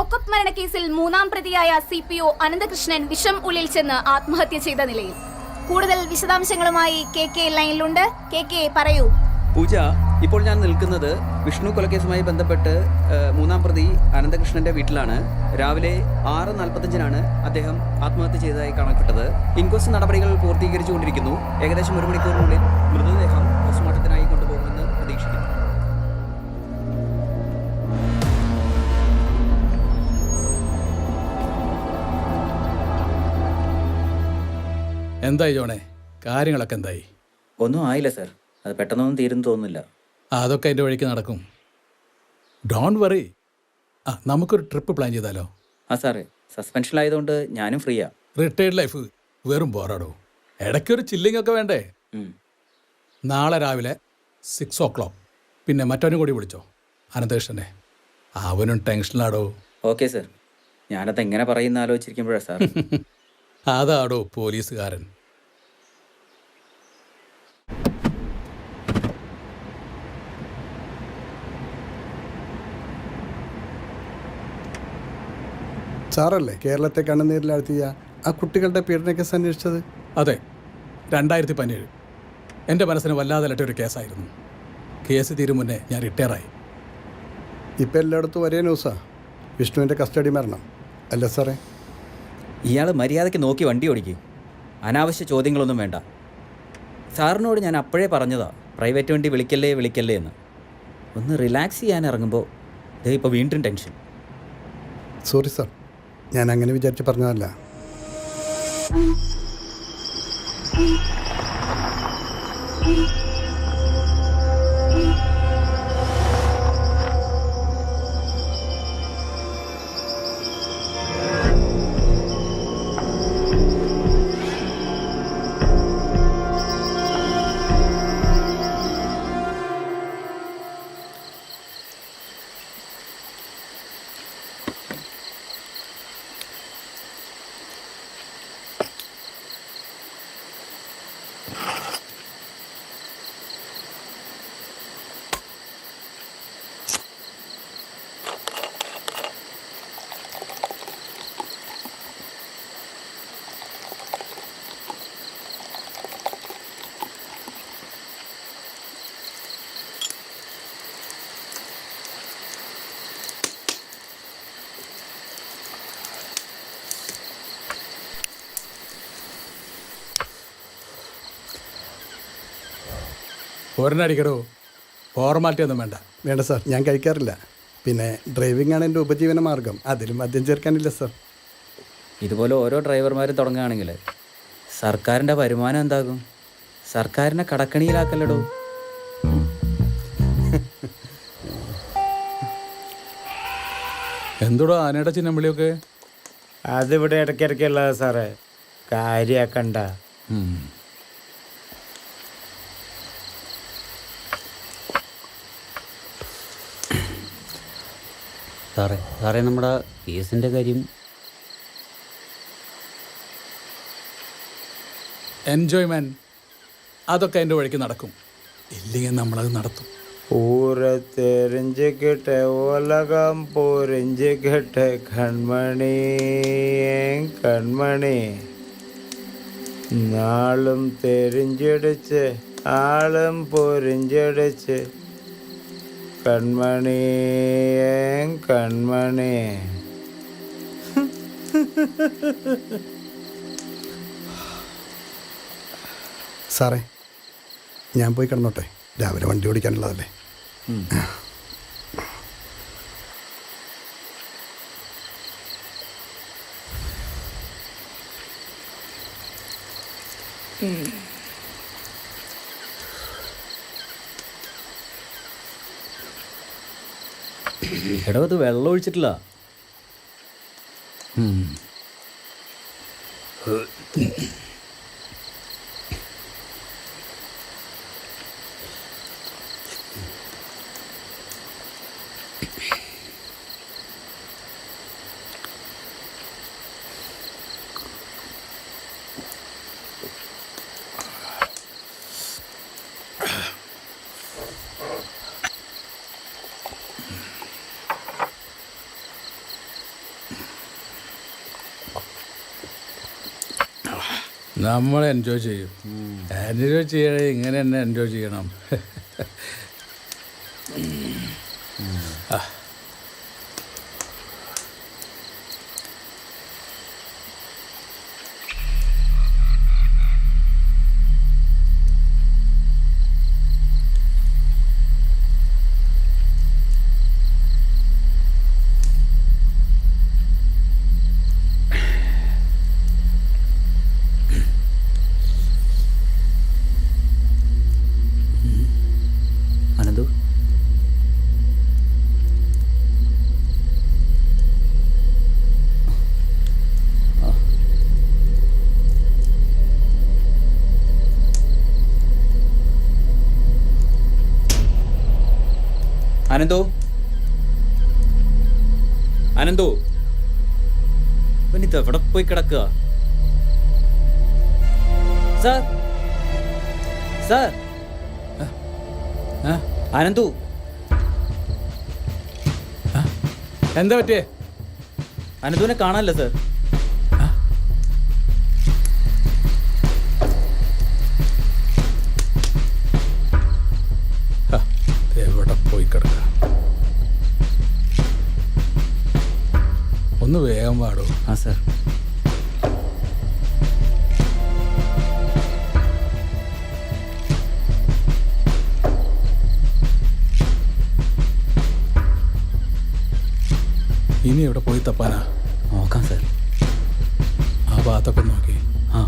Lockup മരണക്കേസിൽ മൂന്നാം പ്രതിയായ CPO Ananthakrishnan വിഷം ഉള്ളിൽ ചെന്ന് ആത്മഹത്യ ചെയ്ത നിലയിൽ. കൂടുതൽ വിശദാംശങ്ങളുമായി KK ലൈനിലുണ്ട്. KK പറയൂ. പൂജ, ഇപ്പോൾ ഞാൻ നിൽക്കുന്നത് വിഷ്ണു കൊലക്കേസുമായി ബന്ധപ്പെട്ട് മൂന്നാം പ്രതി അനന്തകൃഷ്ണന്റെ വീട്ടിലാണ്. രാവിലെ 6:45 അദ്ദേഹം ആത്മഹത്യ ചെയ്തതായി കാണപ്പെട്ടത്. ഇൻക്വസ്റ്റ് നടപടികൾ പൂർത്തീകരിച്ചുകൊണ്ടിരിക്കുന്നു. ഏകദേശം 1 മണിക്കൂറിനുള്ളിൽ മൃതദേഹം പോസ്റ്റ്മോർട്ടത്തിനായി കൊണ്ടുപോകുമെന്ന് പ്രതീക്ഷിക്കുന്നു. എന്തായി ജോണേ, കാര്യങ്ങളൊക്കെ എന്തായി? ഒന്നും ആയില്ല സാർ. അത് പെട്ടെന്നൊന്നും തീരുന്നു തോന്നുന്നില്ല. അതൊക്കെ അതിൻ്റെ വഴിക്ക് നടക്കും. Don't worry. നമുക്കൊരു ട്രിപ്പ് പ്ലാൻ ചെയ്താലോ? സാറേ, സസ്പെൻഷനിലായതുകൊണ്ട് ഞാനും ഫ്രീയാ. റിട്ടയർഡ് ലൈഫ് വെറും ബോറാടോ. ഇടയ്ക്കൊരു ചില്ലിംഗ് ഒക്കെ വേണ്ടേ? നാളെ രാവിലെ 6 o'clock. പിന്നെ മറ്റവനും കൂടി വിളിച്ചോ, അനന്തകൃഷ്ണനെ. അവനും ടെൻഷനിലാടോ. Okay sir. ഞാനത് എങ്ങനെ പറയുന്ന ആലോചിച്ചിരിക്കുമ്പോഴാണ് സാർ. അതാടോ പോലീസുകാരൻ. സാറല്ലേ കേരളത്തെ കണ്ണുനീരിലാഴ്ത്തിയ ആ കുട്ടികളുടെ പീഡന കേസ് അന്വേഷിച്ചത്? അതെ, 2017. എൻ്റെ മനസ്സിന് വല്ലാതെ ഒരു കേസായിരുന്നു. കേസ് തീരും മുന്നേ ഞാൻ റിട്ടയറായി. ഇപ്പം എല്ലായിടത്തും ഒരേ ന്യൂസാ, വിഷ്ണുവിൻ്റെ കസ്റ്റഡി മരണം. അല്ല സാറേ? ഇയാൾ മര്യാദയ്ക്ക് നോക്കി വണ്ടി ഓടിക്കും. അനാവശ്യ ചോദ്യങ്ങളൊന്നും വേണ്ട. സാറിനോട് ഞാൻ അപ്പോഴേ പറഞ്ഞതാ, പ്രൈവറ്റ് വണ്ടി വിളിക്കല്ലേ എന്ന്. ഒന്ന് റിലാക്സ് ചെയ്യാൻ ഇറങ്ങുമ്പോൾ ഇപ്പോൾ വീണ്ടും ടെൻഷൻ. സോറി സാർ, ഞാൻ അങ്ങനെ വിചാരിച്ച് പറഞ്ഞതല്ല. ഒരെണ്ണടിക്കടോ, ഫോർമാലിറ്റി ഒന്നും വേണ്ട. വേണ്ട സാർ, ഞാൻ കഴിക്കാറില്ല. പിന്നെ ഡ്രൈവിംഗ് ആണ് എൻ്റെ ഉപജീവന മാർഗം. അതിലും മദ്യം ചേർക്കാനില്ല സാർ. ഇതുപോലെ ഓരോ ഡ്രൈവർമാരും തുടങ്ങുകയാണെങ്കിൽ സർക്കാരിൻ്റെ വരുമാനം എന്താകും? സർക്കാരിനെ കടക്കണിയിലാക്കല്ലടോ. എന്തോടോ ആനയുടെ ചിഹ്നം വിളിയൊക്കെ? അതിവിടെ ഇടയ്ക്കിടയ്ക്കുള്ളത് സാറേ, കാര്യാക്കണ്ട. സാറേ നമ്മുടെ കേസിൻ്റെ കാര്യം? എൻജോയ്മെൻറ്റ് അതൊക്കെ എൻ്റെ വഴിക്ക് നടക്കും. ഇല്ലെങ്കിൽ നമ്മളത് നടത്തും. ஊரை தெரிஞ்சுக்கிட்ட உலகம் புரிஞ்சுக்கிட்ட கண்மணி என் கண்மணி, நாளும் தெரிஞ்சிடுச்சு ஆளும் புரிஞ்சிடுச்சு கண்மணி என் கண்മണി. സാറേ, ഞാൻ പോയി കിടന്നോട്ടെ. രാവിലെ വണ്ടി ഓടിക്കാനുള്ളതല്ലേ. എടോ, അത് വെള്ളം ഒഴിച്ചിട്ടില്ല. നമ്മൾ എൻജോയ് ചെയ്യും. എൻജോയ് ചെയ്യണേ ഇങ്ങനെ തന്നെ എൻജോയ് ചെയ്യണം. അനന്തു, അനന്തു, അനന്തു, ഇത് എവിടെ പോയി കിടക്കുക? സാർ, സാർ, അനന്തു, എന്താ പറ്റിയേ? അനന്തുവിനെ കാണാനല്ല സാർ. എവിടെ പോയി കിടക്കുക? ഒന്ന് വേഗം പാടോ. ആ സാർ. ഇനി എവിടെ പോയി തപ്പാനാ? നോക്കാം സാർ. ആ ഭാഗത്തൊക്കെ നോക്കി. ആ,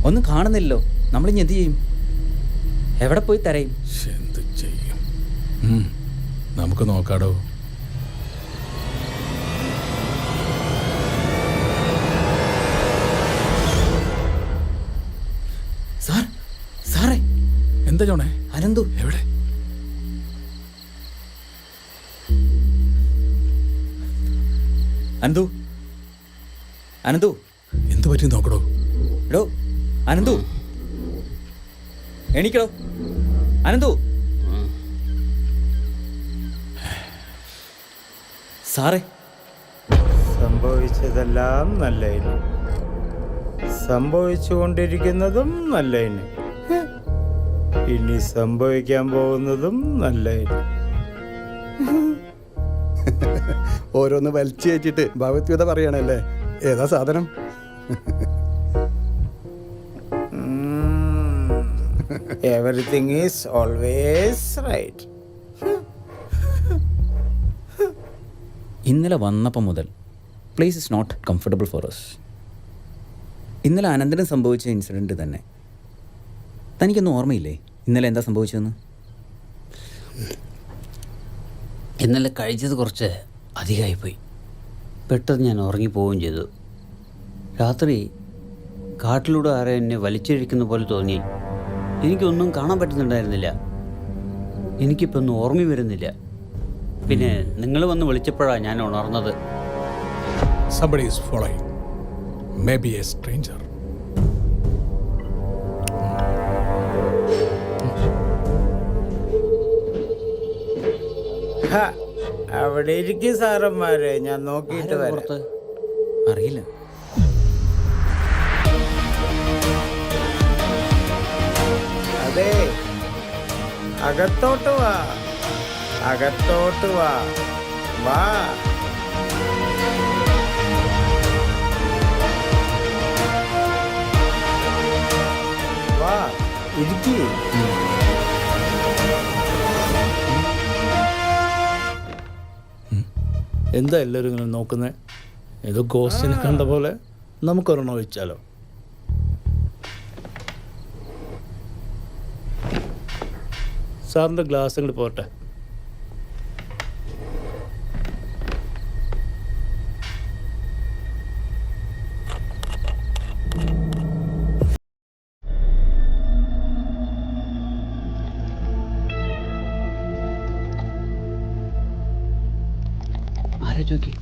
ഒന്നും കാണുന്നില്ലല്ലോ. നമ്മളിനി എന്ത് ചെയ്യും? എവിടെ പോയി തരയും? എന്ത് ചെയ്യും? നമുക്ക് നോക്കാടോ. സാർ, സാറേ, എന്താ ജോണേ? അനന്തു എവിടെ? അനന്തു, അനന്തു, എന്ത് പറ്റി നോക്കടോ. എടോ അനന്തു, എണീക്കടോ അനന്തു. സാറേ, സംഭവിച്ചതെല്ലാം നല്ലതിന്, സംഭവിച്ചുകൊണ്ടിരിക്കുന്നതും നല്ലതിന്, ഇനി സംഭവിക്കാൻ പോകുന്നതും നല്ലതിന്. ഓരോന്ന് വലിച്ചു കയറ്റിട്ട് ഭഗവത്ഗീത പറയണല്ലേ. ഏതാ സാധനം? Everything is always right. ഇന്നലെ വന്നപ്പോൾ മുതൽ place is not comfortable for us. ഇന്നലെ അനന്തരം സംഭവിച്ച ഇൻസിഡൻറ്റ് തന്നെ തനിക്കൊന്നും ഓർമ്മയില്ലേ? ഇന്നലെ എന്താ സംഭവിച്ചതെന്ന്? ഇന്നലെ കഴിച്ചത് കുറച്ച് അധികമായിപ്പോയി. പെട്ടെന്ന് ഞാൻ ഉറങ്ങിപ്പോവുകയും ചെയ്തു. രാത്രി കാട്ടിലൂടെ ആരെ എന്നെ വലിച്ചിഴിക്കുന്ന പോലെ തോന്നി. എനിക്കൊന്നും കാണാൻ പറ്റുന്നുണ്ടായിരുന്നില്ല. എനിക്കിപ്പോൾ ഒന്നും ഓർമ്മ വരുന്നില്ല. പിന്നെ നിങ്ങൾ വന്ന് വിളിച്ചപ്പോഴാണ് ഞാൻ ഉണർന്നത്. Somebody is following. Maybe a stranger. അവിടെ ഇരിക്കും സാറന്മാരെ, ഞാൻ നോക്കിയിട്ട് വരാം. പുറത്ത് അറിയില്ല. അതെ, അകത്തോട്ട് വാ, അകത്തോട്ട് വാ, വാ. വാ, ഇരിക്കൂ. എന്താ എല്ലാവരും ഇങ്ങനെ നോക്കുന്നത്? ഏതോ ഗോസ്റ്റിനെ കണ്ട പോലെ. നമുക്കൊരെണ്ണം ഒഴിച്ചാലോ? സാറിൻ്റെ ഗ്ലാസ് അങ്ങോട്ട് പോട്ടെ. ആരാ ചോക്കി?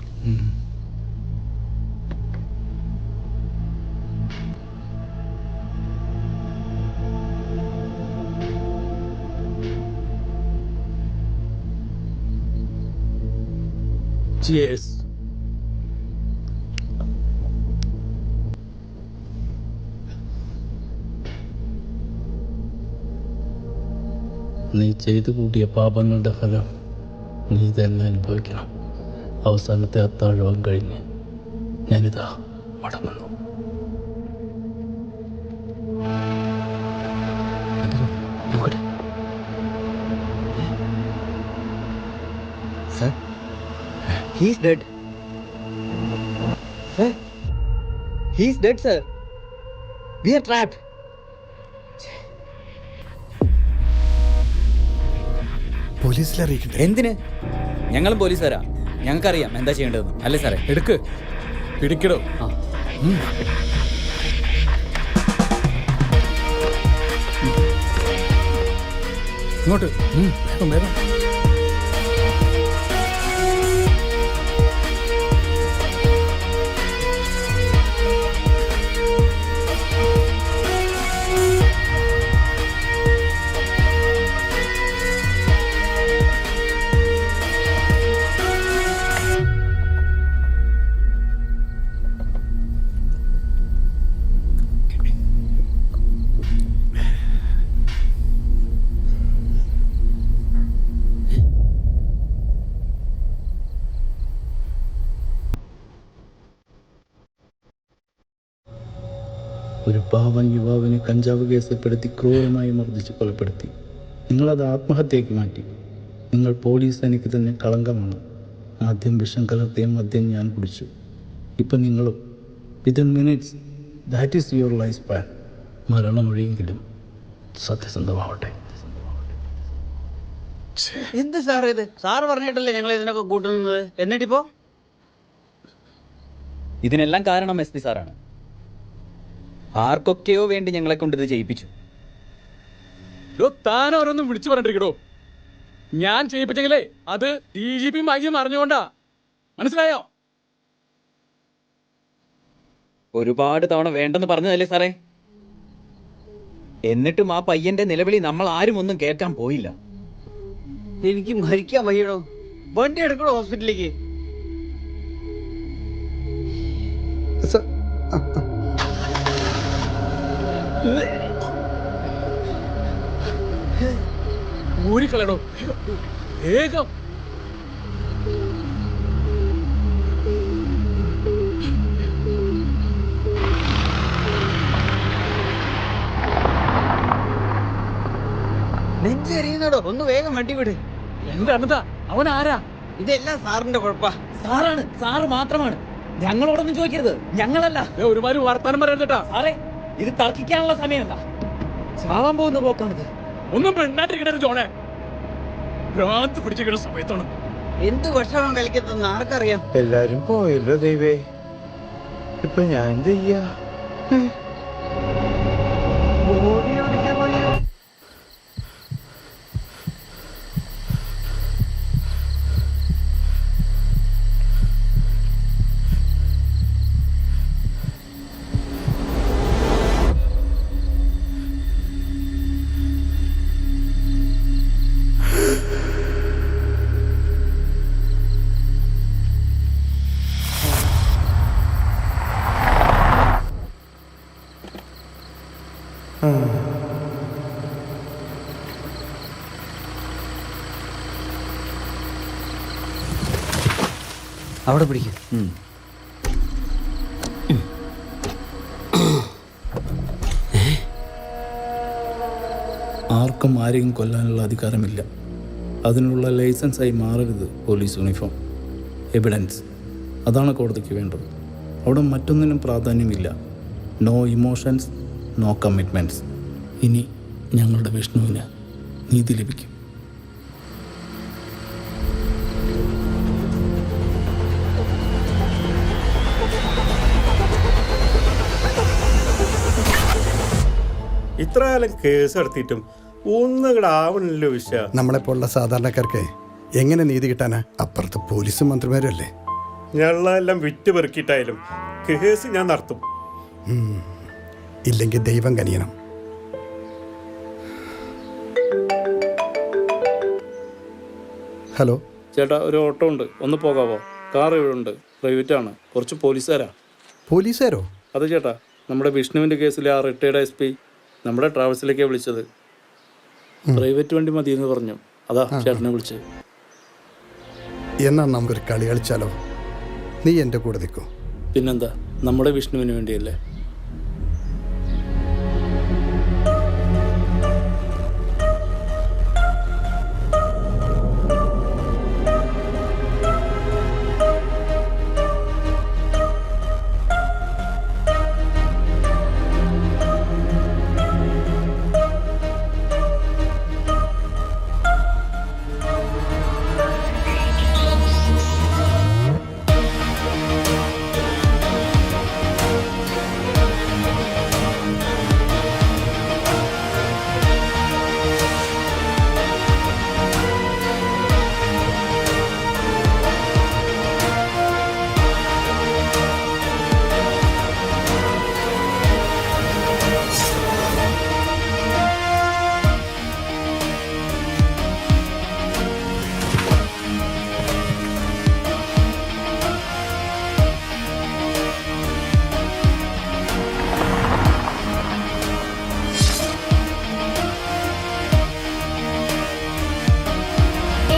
Cheers. നീ ചെയ്തു കൂട്ടിയ പാപങ്ങളുടെ ഫലം നീ തന്നെ അനുഭവിക്കണം. അവസാനത്തെ അത്താഴവും കഴിഞ്ഞ് ഞാനിതാ മടങ്ങുന്നു. Sir, he's dead. Sir, he's dead, sir. We are trapped. പോലീസിൽ അറിയിക്കട്ടെ. എന്തിന്? ഞങ്ങളും പോലീസുകാരാ, ഞങ്ങൾക്കറിയാം എന്താ ചെയ്യേണ്ടതെന്ന്. അല്ലേ സാറേ? എടുക്ക്, പിടിക്കടോ. ഇങ്ങോട്ട് വേഗം വേഗം. ഒരു പാവം യുവാവിനെ കഞ്ചാവ് കേസിൽപ്പെടുത്തി ക്രൂരമായി മർദ്ദിച്ച് കൊലപ്പെടുത്തി. നിങ്ങളത് ആത്മഹത്യയ്ക്ക് മാറ്റി. നിങ്ങൾ പോലീസ് എനിക്ക് തന്നെ കളങ്കമാണ്. ആദ്യം വിഷം കലർത്തിയ മദ്യം ഞാൻ കുടിച്ചു. ഇപ്പം നിങ്ങളും. Within minutes that is your life span. മരണമൊഴിയെങ്കിലും സത്യസന്ധമാവട്ടെ. എന്ത് സാർ ഇത്? സാറ് പറഞ്ഞിട്ടല്ലേ ഞങ്ങൾ ഇതിനൊക്കെ കൂട്ടുന്നത്? എന്നിട്ടിപ്പോ ഇതിനെല്ലാം കാരണം SP സാറാണ്. ആർക്കൊക്കെയോ വേണ്ടി ഞങ്ങളെ കൊണ്ട് ഇത് ചെയ്യിപ്പിച്ചു. താൻ ഓരോന്നും വിളിച്ചു പറഞ്ഞിരിക്കടോ. ഞാൻ ചെയ്യിപ്പിച്ചെങ്കിലേ അത് DGP മാഗ്യം അറിഞ്ഞുകൊണ്ടാ. മനസ്സിലായോ? ഒരുപാട് തവണ വേണ്ടെന്ന് പറഞ്ഞതല്ലേ സാറേ? എന്നിട്ടും ആ പയ്യന്റെ നിലവിളി നമ്മൾ ആരും ഒന്നും കേൾക്കാൻ പോയില്ല. എനിക്ക് മരിക്കാൻ വയ്യടോ. വണ്ടി എടുക്കണോ ഹോസ്പിറ്റലിലേക്ക്? സർ, ഊരിക്കളയടോ വേഗം. നെഞ്ചെറിയുന്നടോ, ഒന്ന് വേഗം വണ്ടി വിട്. എന്റെ അന്നതാ അവൻ ആരാ? ഇതെല്ലാം സാറിന്റെ കുഴപ്പാ. സാറാണ്, സാറ് മാത്രമാണ്. ഞങ്ങളോടൊന്നും ചോദിക്കരുത്, ഞങ്ങളല്ല. ഒരുമാതിരി വർത്താനം പറയാൻ സാറേ, ഇത് തർക്കിക്കാനുള്ള സമയമല്ല. ചാവാൻ പോകുന്ന പോക്കാണിത്. ഒന്നും പെണ്ണാട്ടിരിക്കണ ജോണേ. ഭ്രാന്ത് പിടിച്ചിരിക്കുന്ന സമയത്താണ്. എന്ത് വിഷമം കളിക്കുന്ന ആർക്കറിയാം? എല്ലാരും പോയല്ലോ ദൈവേ. ഇപ്പൊ ഞാൻ എന്ത് ചെയ്യാ? അവിടെ പിടിക്കും. ആർക്കും ആരെയും കൊല്ലാനുള്ള അധികാരമില്ല. അതിനുള്ള ലൈസൻസായി മാറരുത് പോലീസ് യൂണിഫോം. എവിഡൻസ്, അതാണ് കോടതിക്ക് വേണ്ടത്. അവിടെ മറ്റൊന്നിനും പ്രാധാന്യമില്ല. No emotions, no commitments. ഇനി ഞങ്ങളുടെ വിഷ്ണുവിന് നീതി ലഭിക്കും. ഇത്ര കാലം കേസ് നടത്തിയിട്ടും ഒന്നും ഇവിടെ ആവണില്ലല്ലോ വിഷയ. നമ്മളെപ്പോലുള്ള സാധാരണക്കാർക്ക് എങ്ങനെ നീതി കിട്ടാനാ? അപ്പുറത്ത് പോലീസും മന്ത്രിമാരും അല്ലേ. ഞങ്ങളെല്ലാം വിറ്റ് പെറുക്കിയിട്ടായാലും കേസ് ഞാൻ നടത്തും. ഇല്ലെങ്കിൽ ദൈവം കനിയണം. ഹലോ ചേട്ടാ, ഒരു ഓട്ടോ ഉണ്ട്, ഒന്ന് പോകാവോ? കാർ ഇവിടെ ഉണ്ട്, പ്രൈവറ്റ് ആണ്, കുറച്ച് പോലീസുകാരാ. പോലീസുകാരോ? അത് ചേട്ടാ, നമ്മുടെ വിഷ്ണുവിൻ്റെ കേസിലെ ആ റിട്ടയർഡ് SP നമ്മുടെ ട്രാവൽസിലേക്കാണ് വിളിച്ചത്. പ്രൈവറ്റ് വണ്ടി മതി എന്ന് പറഞ്ഞു. അതാ ചേട്ടനെ വിളിച്ചത്. എന്നാൽ നമുക്കൊരു കളി കളിച്ചാലോ? നീ എൻ്റെ കൂടെ നിൽക്കൂ. പിന്നെന്താ, നമ്മുടെ വിഷ്ണുവിന് വേണ്ടിയല്ലേ.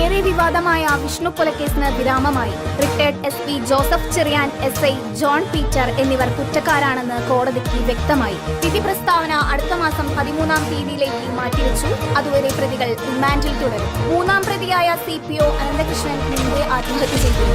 ഏറെ വിവാദമായ വിഷ്ണു കൊലക്കേസിന് വിരാമമായി. Retired SP Joseph Cherian, SI John Peter എന്നിവർ കുറ്റക്കാരാണെന്ന് കോടതിക്ക് വ്യക്തമായി. വിധി പ്രസ്താവന അടുത്ത മാസം 13-ാം തീയതിയിലേക്ക് മാറ്റിവെച്ചു. അതുവരെ പ്രതികൾ റിമാൻഡിൽ തുടരും. 3-ാം പ്രതിയായ CPO അനന്തകൃഷ്ണൻ മുൻപേ ആത്മഹത്യ ചെയ്തു.